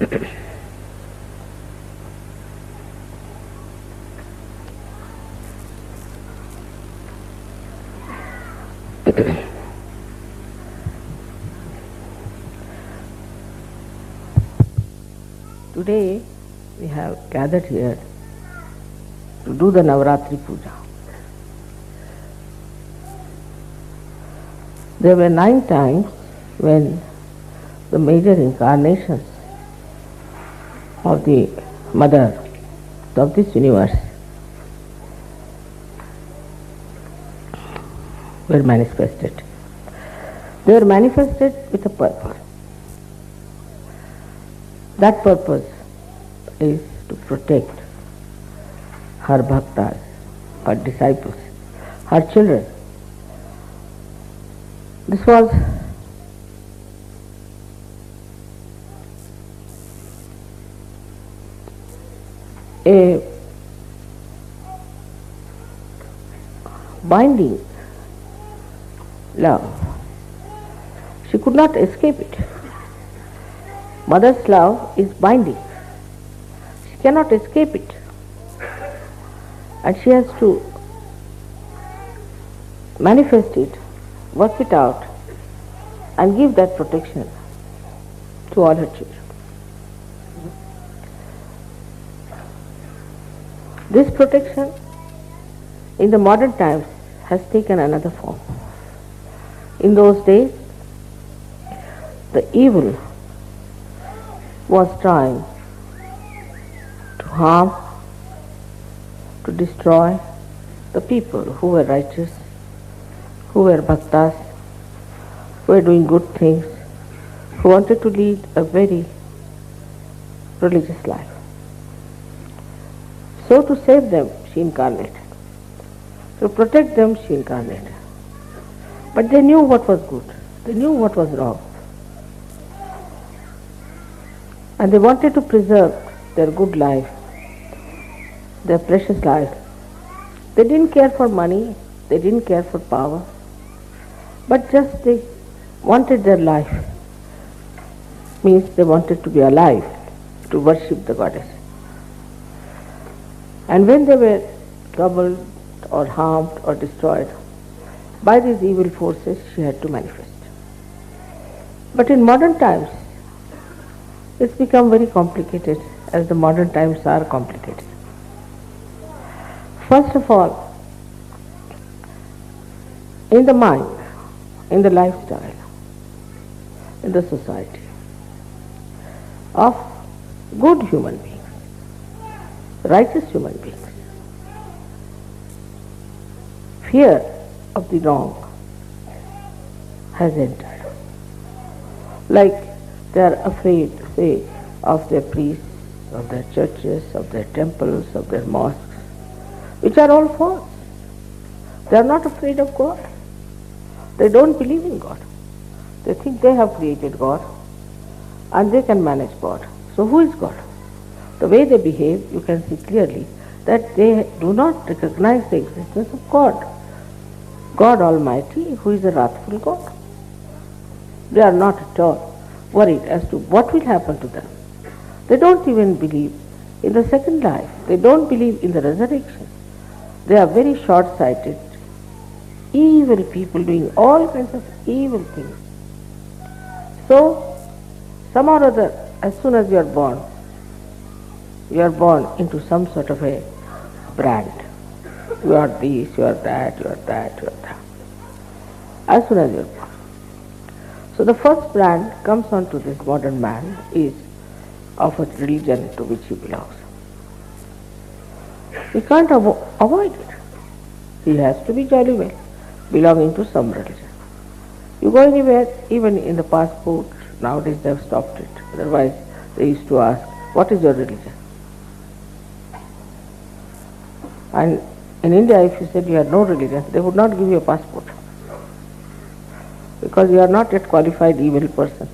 Today we have gathered here to do the Navaratri Puja. There were 9 times when the major incarnations of the Mother of this universe were manifested. They were manifested with a purpose. That purpose is to protect her bhaktas, her disciples, her children. This was a binding love. She could not escape it. Mother's love is binding. She cannot escape it. And she has to manifest it, work it out, and give that protection to all her children. This protection in the modern times has taken another form. In those days, the evil was trying to harm, to destroy the people who were righteous, who were bhaktas, who were doing good things, who wanted to lead a very religious life. So to save them, she incarnated. To protect them, she incarnated. But they knew what was good. They knew what was wrong. And they wanted to preserve their good life, their precious life. They didn't care for money, they didn't care for power, but just they wanted their life. Means they wanted to be alive, to worship the goddess. And when they were troubled or harmed or destroyed by these evil forces, she had to manifest. But in modern times, it's become very complicated, as the modern times are complicated. First of all, in the mind, in the lifestyle, in the society of good human beings, righteous human beings, fear of the wrong has entered. Like they are afraid, say, of their priests, of their churches, of their temples, of their mosques, which are all false. They are not afraid of God. They don't believe in God. They think they have created God and they can manage God. So who is God? The way they behave, you can see clearly that they do not recognize the existence of God. God Almighty, who is a wrathful God. They are not at all worried as to what will happen to them. They don't even believe in the second life. They don't believe in the resurrection. They are very short-sighted, evil people doing all kinds of evil things. So, somehow or other, as soon as you are born into some sort of a brand. You are this, you are that, you are that, you are that. As soon as you are born. So the first brand comes onto this modern man is of a religion to which he belongs. He can't avoid it. He has to be jolly well belonging to some religion. You go anywhere, even in the passport, nowadays they have stopped it. Otherwise they used to ask, what is your religion? And in India, if you said you had no religion, they would not give you a passport. Because you are not yet qualified evil person.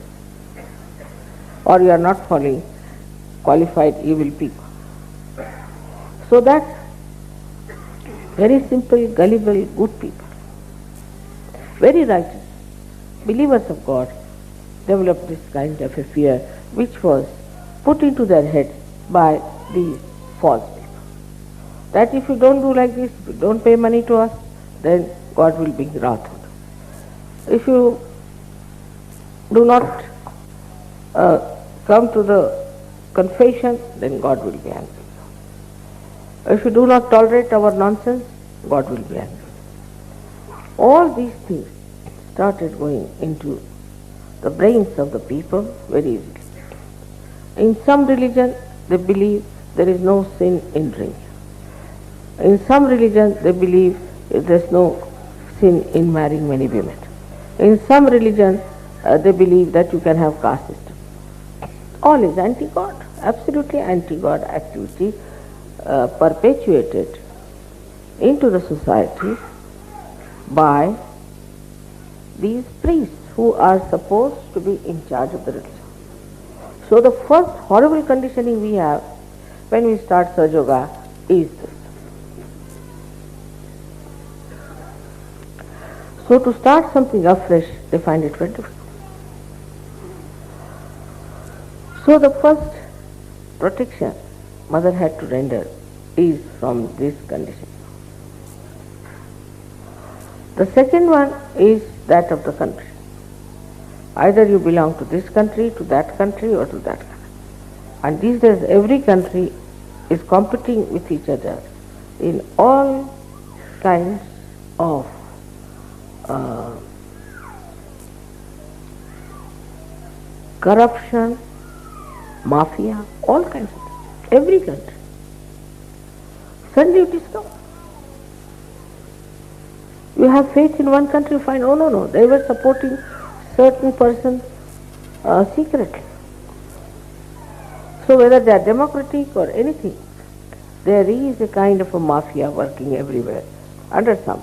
Or you are not following qualified evil people. So that very simple, gullible, good people, very righteous, believers of God, developed this kind of a fear which was put into their heads by these false people. That if you don't do like this, if you don't pay money to us, then God will bring wrath on you. If you do not come to the confession, then God will be angry. If you do not tolerate our nonsense, God will be angry. All these things started going into the brains of the people very easily. In some religion, they believe there is no sin in drink. In some religion, they believe there is no sin in marrying many women. In some religion, they believe that you can have caste system. All is anti-God, absolutely anti-God activity perpetuated into the society by these priests who are supposed to be in charge of the religion. So the first horrible conditioning we have when we start Sahaja Yoga is this. So to start something afresh, they find it very difficult. So the first protection mother had to render is from this condition. The second one is that of the country. Either you belong to this country, to that country, or to that country. And these days every country is competing with each other in all kinds of corruption, mafia, all kinds of things. Every country. Suddenly you discover. You have faith in one country, you find, oh no, they were supporting certain persons secretly. So whether they are democratic or anything, there is a kind of a mafia working everywhere under some.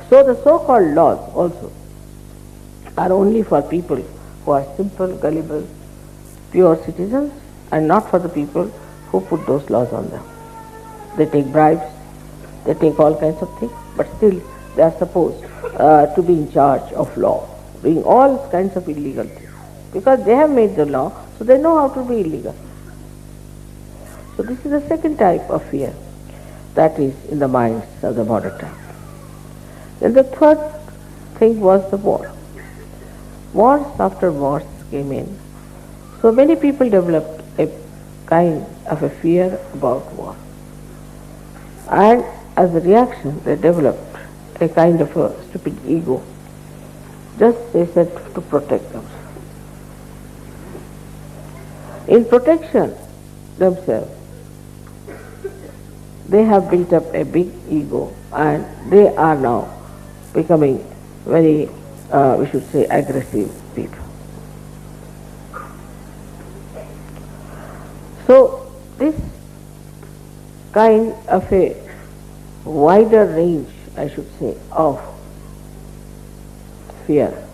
So the so-called laws also are only for people who are simple, gullible, pure citizens, and not for the people who put those laws on them. They take bribes, they take all kinds of things, but still they are supposed to be in charge of law, doing all kinds of illegal things. Because they have made the law, so they know how to be illegal. So this is the second type of fear that is in the minds of the modern time. Then the third thing was the war. Wars after wars came in. So many people developed a kind of a fear about war. And as a reaction, they developed a kind of a stupid ego. Just they said to protect themselves. In protection themselves, they have built up a big ego and they are now becoming very, we should say, aggressive people. So this kind of a wider range, I should say, of fear,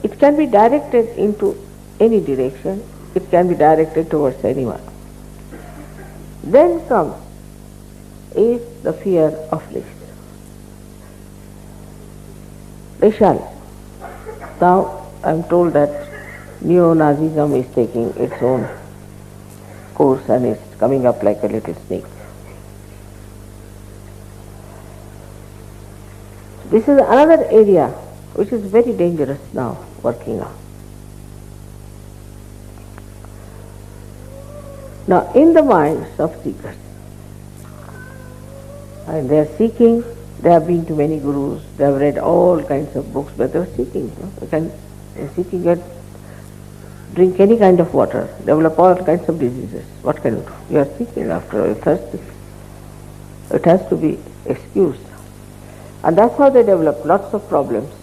it can be directed into any direction, it can be directed towards anyone. Then comes is the fear of least. Racial. Now I am told that neo-Nazism is taking its own course and is coming up like a little snake. This is another area which is very dangerous now working on. Now in the minds of seekers, and they are seeking, they have been to many gurus, they have read all kinds of books, but they are seeking. They are seeking at drink any kind of water, develop all kinds of diseases. What can you do? You are seeking after all, you are thirsty. It has to be excused. And that's how they develop lots of problems,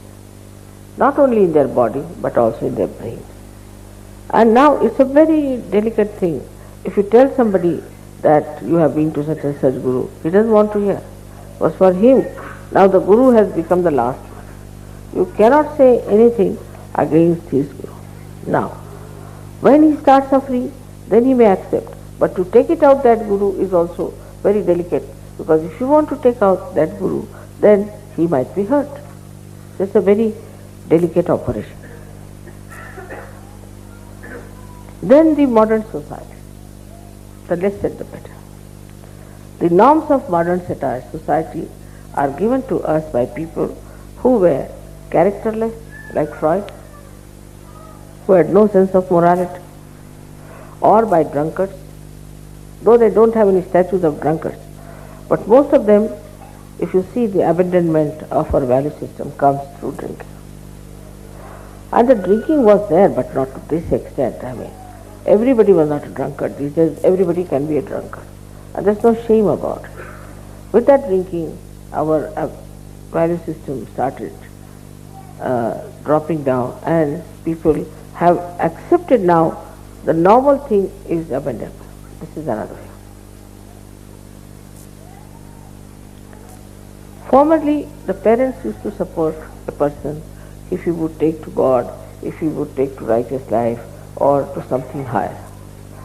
not only in their body, but also in their brain. And now it's a very delicate thing. If you tell somebody that you have been to such and such guru, he doesn't want to hear. Because for him, now the guru has become the last one. You cannot say anything against his guru. Now, when he starts suffering, then he may accept. But to take it out that guru is also very delicate, because if you want to take out that guru, then he might be hurt. It's a very delicate operation. Then the modern society, the less said the better. The norms of modern society are given to us by people who were characterless, like Freud, who had no sense of morality, or by drunkards, though they don't have any statues of drunkards. But most of them, if you see the abandonment of our value system, comes through drinking. And the drinking was there, but not to this extent. I mean, everybody was not a drunkard. These days, everybody can be a drunkard. And there's no shame about it. With that drinking, our value system started dropping down, and people have accepted now the normal thing is abandonment. This is another way. Formerly, the parents used to support a person if he would take to God, if he would take to righteous life, or to something higher.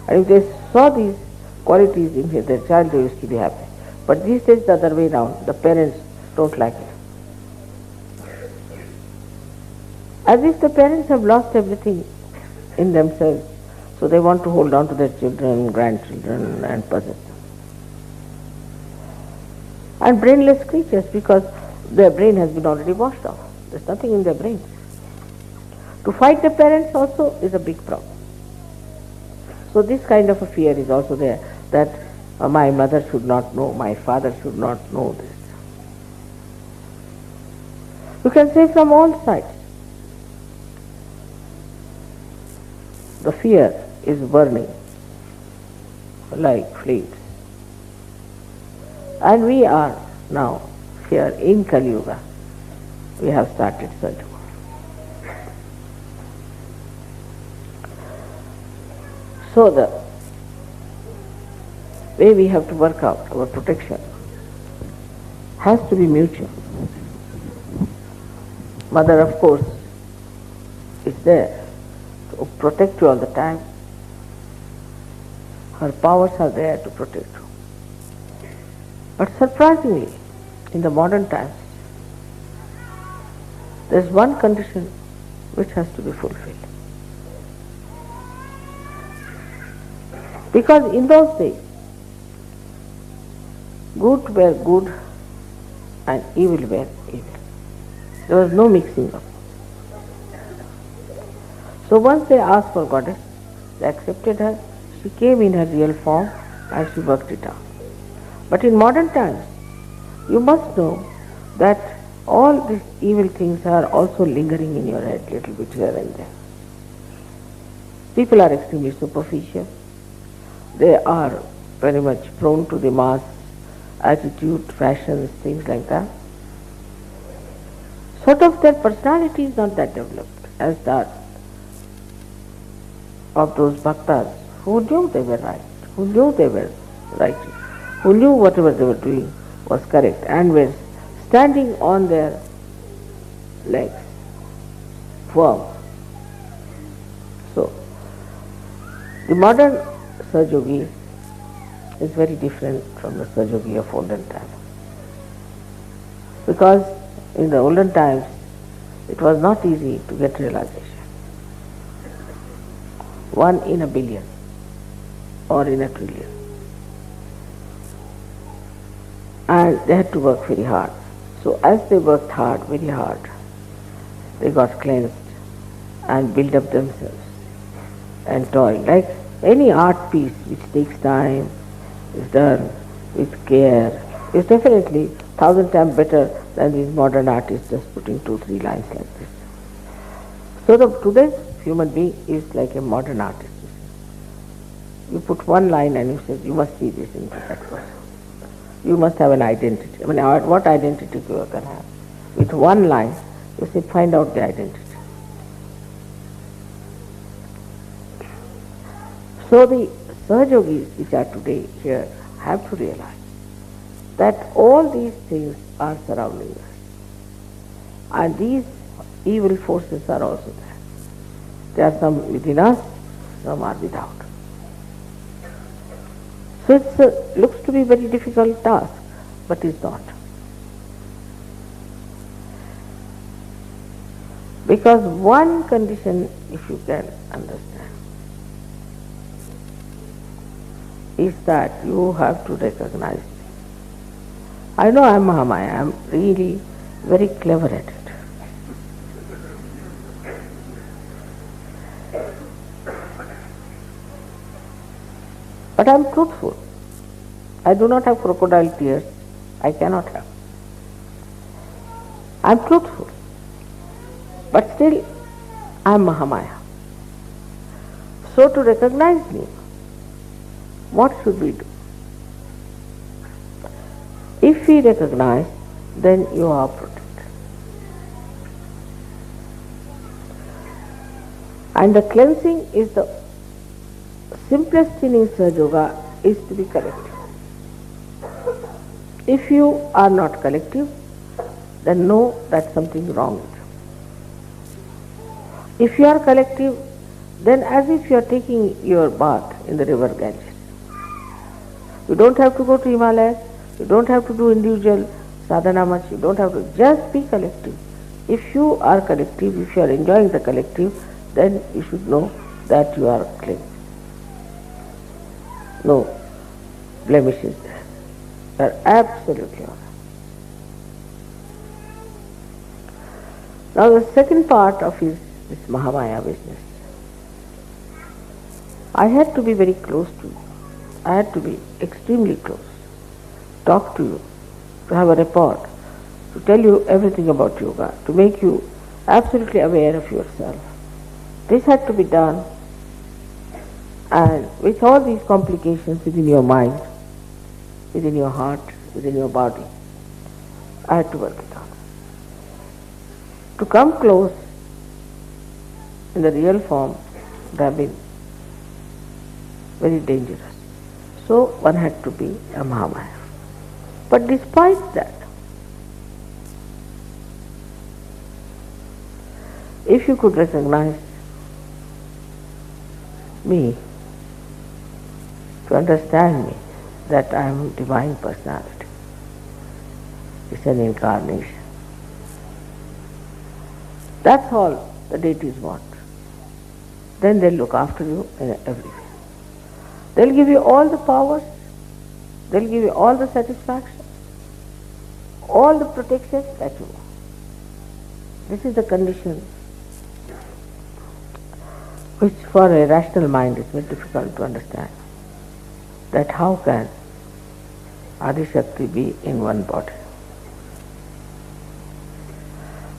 And if they saw these qualities in their child, they used to be happy. But these days, the other way around, the parents don't like it. As if the parents have lost everything in themselves, so they want to hold on to their children, grandchildren, and possess them. And brainless creatures, because their brain has been already washed off. There's nothing in their brain. To fight the parents also is a big problem. So this kind of a fear is also there, that my mother should not know, my father should not know this. You can say from all sides, the fear is burning like flames. And we are now here in Kali Yuga. We have started Sahaja Yoga. So the way we have to work out our protection has to be mutual. Mother, of course, is there to protect you all the time. Her powers are there to protect you. But surprisingly, in the modern times, there is one condition which has to be fulfilled. Because in those days, good were good and evil were evil. There was no mixing up. So once they asked for Goddess, they accepted her, she came in her real form and she worked it out. But in modern times, you must know that all these evil things are also lingering in your head little bit here and there. People are extremely superficial. They are very much prone to the mass attitude, fashions, things like that. Sort of their personality is not that developed as that of those bhaktas who knew they were right, who knew they were righteous, who knew whatever they were doing was correct and were standing on their legs firm. So, the modern Sahaja Yogi is very different from the Sahaja Yogi of olden times. Because in the olden times, it was not easy to get realization. 1 in a billion or in a trillion. And they had to work very hard. So as they worked hard, very hard, they got cleansed and built up themselves and toiled. Like any art piece which takes time, is done with care, is definitely 1,000 times better than these modern artists just putting 2-3 lines like this. So today's human being is like a modern artist. You put one line and you say, you must see this into that person. You must have an identity. I mean, what identity you can have? With one line, you say, find out the identity. So the Sahaja Yogis which are today here have to realize that all these things are surrounding us. And these evil forces are also there. There are some within us, some are without. So it looks to be a very difficult task, but it's not. Because one condition, if you can understand, is that you have to recognize. I know I am Mahamaya, I am really very clever at it. But I am truthful. I do not have crocodile tears. I cannot have. I am truthful. But still, I am Mahamaya. So to recognize me, what should we do? If we recognize, then you are protected. And the cleansing is the simplest thing in Sahaja Yoga, is to be collective. If you are not collective, then know that something is wrong with you. If you are collective, then as if you are taking your bath in the river Ganges. You don't have to go to Himalayas, you don't have to do individual sadhana much, you don't have to, just be collective. If you are collective, if you are enjoying the collective, then you should know that you are clean. No blemishes there. You are absolutely all right. Now the second part of this Mahamaya business. I had to be very close to you. I had to be extremely close. Talk to you, to have a rapport, to tell you everything about yoga, to make you absolutely aware of yourself. This had to be done, and with all these complications within your mind, within your heart, within your body, I had to work it out. To come close in the real form would have been very dangerous. So one had to be a Mahamaya. But despite that, if you could recognize me, to understand me, that I am Divine Personality, it's an incarnation. That's all the deities want. Then they'll look after you in every way. They'll give you all the powers, they'll give you all the satisfaction, all the protection that you want. This is the condition which for a rational mind is very difficult to understand. That how can Adi Shakti be in one body?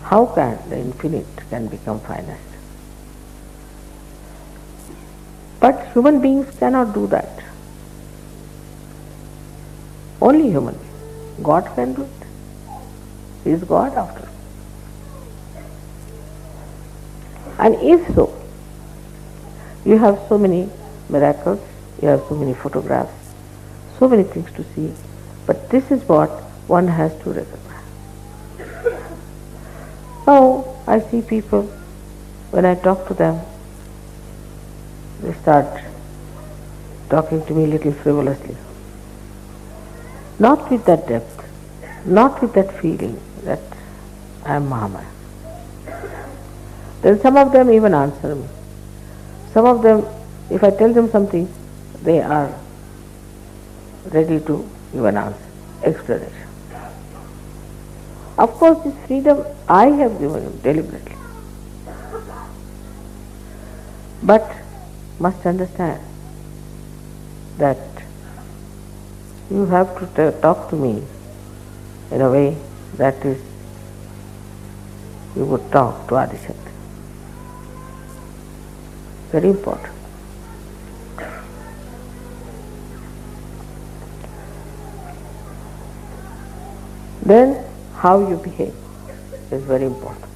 How can the infinite can become finite? But human beings cannot do that. Only human beings. God can do it. He is God after all. And if so, you have so many miracles, you have so many photographs, so many things to see, but this is what one has to recognize. Now, I see people, when I talk to them, they start talking to me a little frivolously. Not with that depth, not with that feeling that I am Mahamaya. Then some of them even answer me. Some of them, if I tell them something, they are ready to give an answer, explanation. Of course, this freedom I have given you deliberately. But must understand that you have to talk to me in a way that is, you would talk to Adi Shakti. Very important. Then how you behave is very important.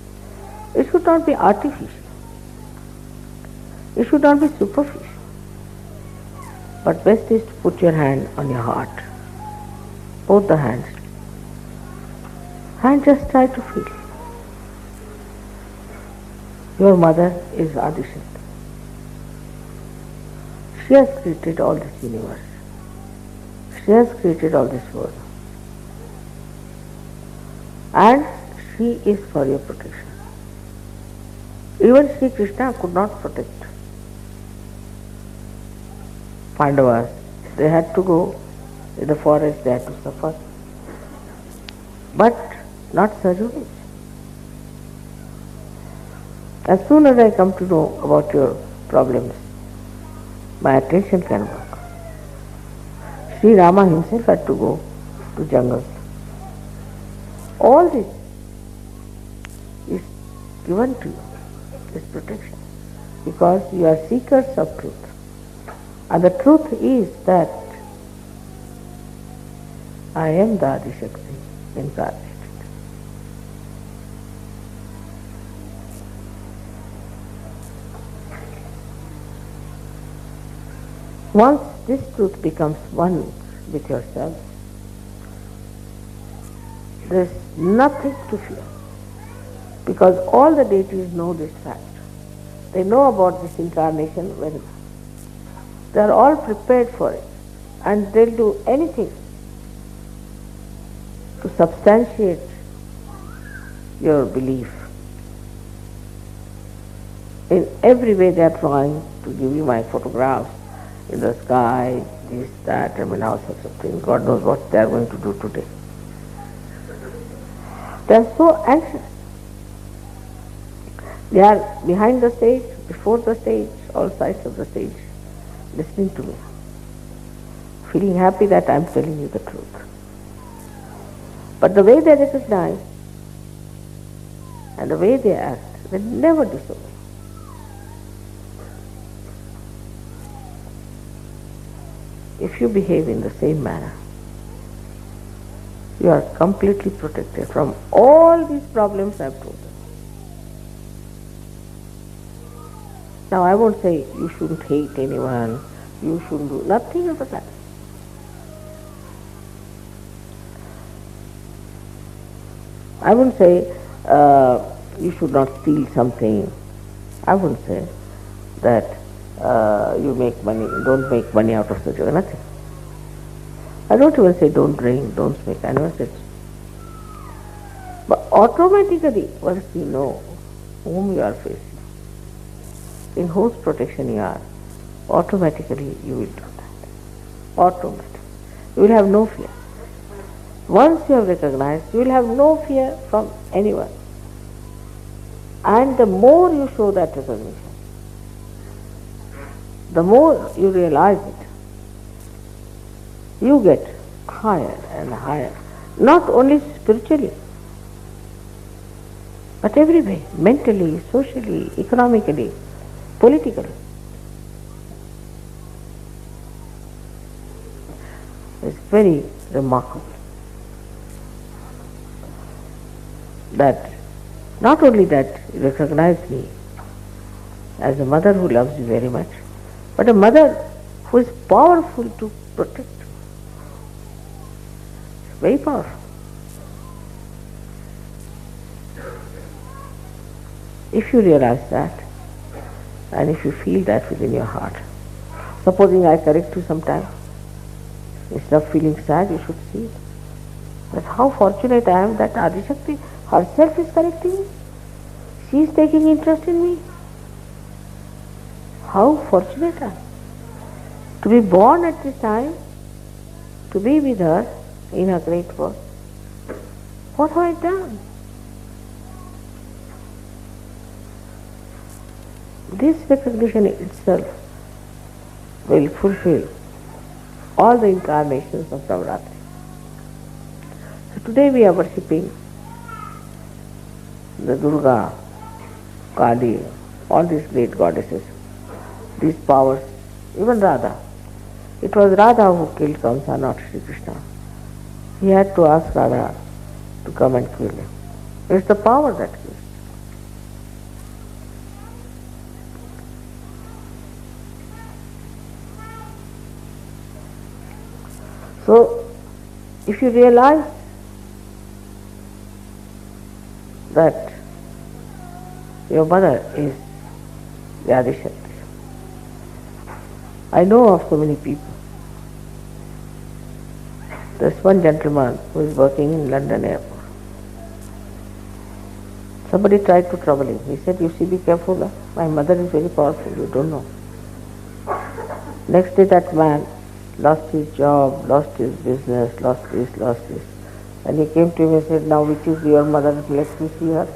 It should not be artificial. It should not be superficial. But best is to put your hand on your heart. Both the hands. And just try to feel. Your mother is Adi Shakti. She has created all this universe. She has created all this world. And she is for your protection. Even Sri Krishna could not protect Pandavas They had to go in the forest, they had to suffer. But not Sajonis. As soon as I come to know about your problems, my attention can work. Sri Rama himself had to go to jungle. All this is given to you, this protection, because you are seekers of truth. And the truth is that I am the Adishakti incarnated. Once this truth becomes one with yourself, there is nothing to fear, because all the deities know this fact. They know about this incarnation very well. They are all prepared for it, and they will do anything to substantiate your belief. In every way they are trying to give you my photographs in the sky, this, that, all sorts of things. God knows what they are going to do today. They are so anxious. They are behind the stage, before the stage, all sides of the stage, listening to me, feeling happy that I am telling you the truth. But the way they recognize and the way they act, they never disobey. If you behave in the same manner, you are completely protected from all these problems I have told you. Now I won't say you shouldn't hate anyone, you shouldn't do nothing of the kind. I wouldn't say you should not steal something. I wouldn't say that you make money, don't make money out of such a nothing. I don't even say don't drink, don't smoke, I never said. But automatically, once you know whom you are facing, in whose protection you are, automatically you will do that. Automatically. You will have no fear. Once you have recognized, you will have no fear from anyone. And the more you show that recognition, the more you realize it, you get higher and higher, not only spiritually, but every way, mentally, socially, economically, politically. It's very remarkable that not only that you recognize me as a mother who loves you very much, but a mother who is powerful to protect. Very powerful. If you realize that, and if you feel that within your heart, supposing I correct you sometime, instead of feeling sad, you should see that how fortunate I am that Adishakti herself is correcting me. She is taking interest in me. How fortunate I am to be born at this time, to be with her in her great work. What have I done? This recognition itself will fulfill all the incarnations of Navratri. So today we are worshipping the Durga, Kali, all these great goddesses, these powers, even Radha. It was Radha who killed Kamsa, not Sri Krishna. He had to ask Radha to come and kill him. It's the power that kills. So, if you realize that your mother is the Adishakti, I know of so many people. There's one gentleman who is working in London airport. Somebody tried to trouble him. He said, you see, be careful, my mother is very powerful, you don't know. Next day that man lost his job, lost his business, lost this, lost this. And he came to me and said, now which is your mother? Let me see her.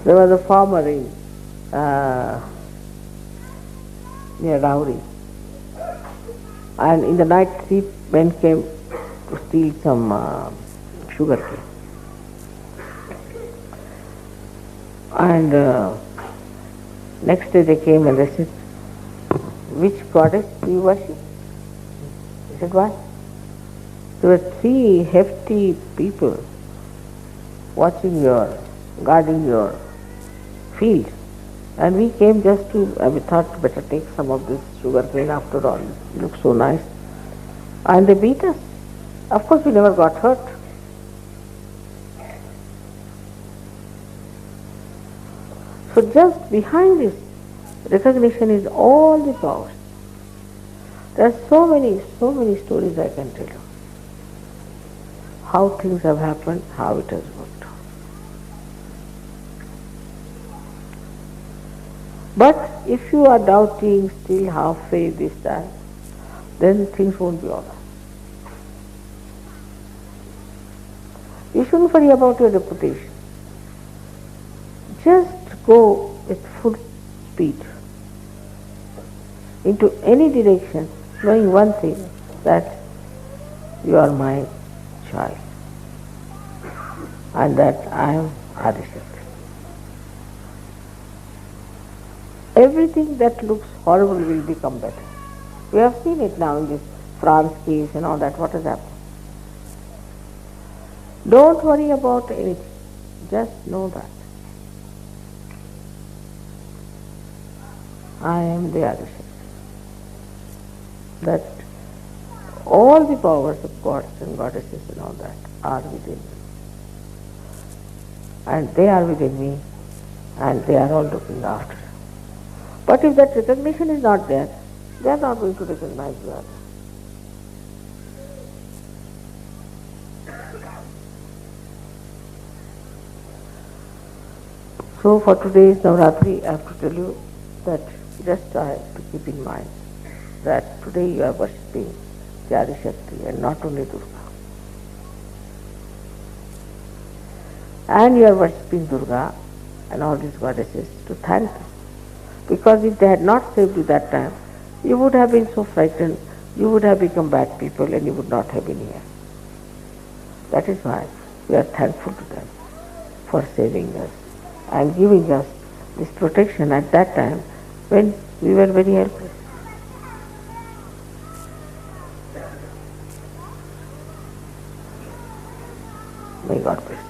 There was a farmer in near Rauri. And in the night, 3 men came to steal some sugar cane. And next day they came and they said, which goddess do you worship? I said, why? There were 3 hefty people watching guarding your field. And we came just to, we thought better take some of this sugar cane after all. It looks so nice. And they beat us. Of course we never got hurt. So just behind this recognition is all the powers. There are so many stories I can tell you. How things have happened, how it has worked out. But if you are doubting, still halfway this time, then things won't be all right. You shouldn't worry about your reputation. Just go with full speed into any direction, knowing one thing, that you are my child and that I am Adishakti. Everything that looks horrible will become better. We have seen it now in this France case and all that. What has happened? Don't worry about anything. Just know that I am the Adishakti. That all the powers of gods and goddesses and all that are within me. And they are within me and they are all looking after. But if that recognition is not there, they are not going to recognize you either. So for today's Navratri, I have to tell you that just I have to keep in mind that today you are worshipping the Adishakti and not only Durga. And you are worshipping Durga and all these goddesses to thank them. Because if they had not saved you that time, you would have been so frightened, you would have become bad people and you would not have been here. That is why we are thankful to them for saving us and giving us this protection at that time when we were very helpless. May God bless.